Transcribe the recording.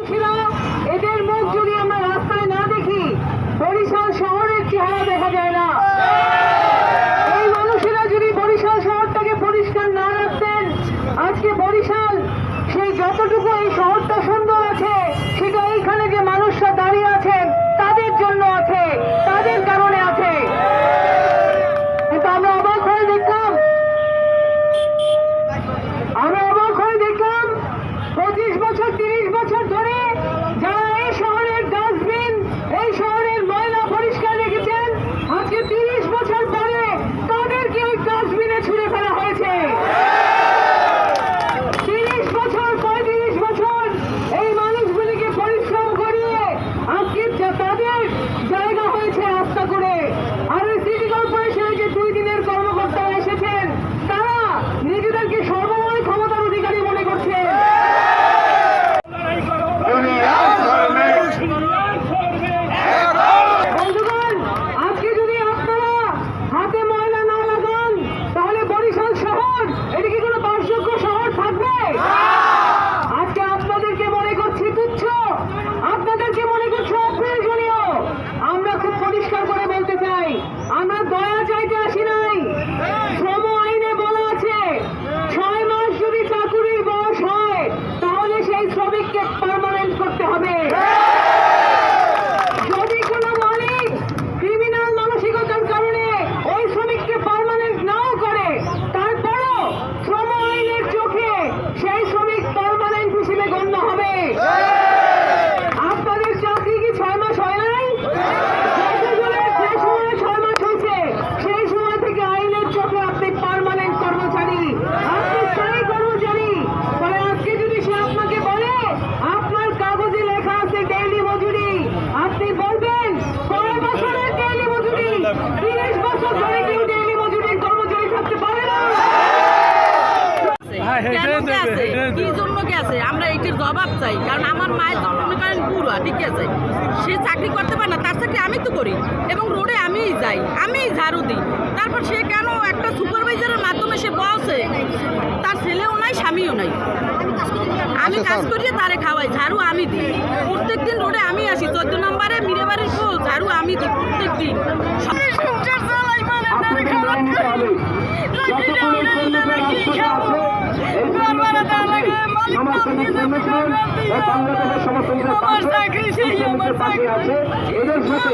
ছিল, এদের মুখ যদি আমরা রাস্তায় না দেখি, বরিশাল শহরের চেহারা দেখা যায় না। এই মানুষেরা যদি বরিশাল শহরটাকে পরিষ্কার না রাখতেন, আজকে বরিশাল সেই যতটুকু এই শহরটা সুন্দর আছে, সেটা এইখানে যে মানুষরা দাঁড়িয়ে আছেন তাদের জন্য আছে, তাদের কারণে আছে। কিন্তু আমরা অবাক হয়ে দেখলাম 25 বছর 30 বছর ধরে যারা এই শহরের ডাস্টবিন, এই শহরের ময়লা পরিষ্কার রেখেছেন, আজকে 30 বছর পরে তাদেরকে ওই ডাস্টবিনে ছুঁড়ে ফেলা হয়েছে। 30 বছর 35 বছর এই মানুষগুলিকে পরিশ্রম করিয়ে আজকে তাদের জায়গা হয়েছে রাস্তা করে। আর ওই সিটি কর্পোরেশনের যে 2 দিনের কর্মকর্তারা এসেছেন, তারা নিজেদেরকে সর্বময় ক্ষমতার অধিকারী মনে করছেন। বন্ধুগণ, আজকে যদি আপনারা হাতে ময়লা না লাগান, তাহলে বরিশাল শহর এটা কি কোনো বাসযোগ্য শহর থাকবে? আজকে আপনাদেরকে মনে করছি তুচ্ছ, আপনাদেরকে মনে করছি অপ্রয়োজনীয়। আমরা খুব পরিষ্কার করে বলতে চাই, আমরা দয়া চাইতে আসি নাই। শ্রম আইনে বলা আছে 6 মাস যদি চাকুরির বয়স হয়, তাহলে সেই শ্রমিককে পার্মানেন্ট করতে হবে। যদি কোনো মালিক ক্রিমিনাল মানসিকতার কারণে ওই শ্রমিককে পার্মানেন্ট নাও করে, তারপরও শ্রম আইনের চোখে সেই শ্রমিক পার্মানেন্ট হিসেবে গণ্য হবে। আপনাদের চাকরি কি 6 মাস হয় নাই? যে সময় 6 মাস হয়েছে, সেই সময় থেকে আইনের চোখে আপনি পার্মানেন্ট কর্মচারী, আপনি স্থায়ী কর্মচারী। তবে আজকে যদি সে আপনাকে বলে আপনার কাগজে লেখা আছে ডেইলি মজুরি, আপনি বলবেন কয় বছরের ডেইলি মজুরি? 30 বছর ধরে কেউ ডেইলি মজুরির কর্মচারী থাকতে পারে না। কি জন্য গেছে আমরা এইটির জবাব চাই। কারণ আমার মায়ের জন্য মনে করেন বুড়া, ঠিক আছে, সে চাকরি করতে পারে না, তার চাকরি আমি তো করি এবং রোডে আমিই যাই, আমিই ঝাড়ু দিই। তারপর সে কেন একটা সুপারভাইজারের মাধ্যমে সে বসে, তার ছেলেও নাই স্বামীও নাই, আমি কাজ করিয়ে তারে খাওয়াই, ঝাড়ু আমি দিই। প্রত্যেক দিন রোডে আমি আসি, 14 নম্বরে মিরে বাড়ির খোল, ঝাড়ু আমি দিই প্রত্যেক দিন। এদের সাথে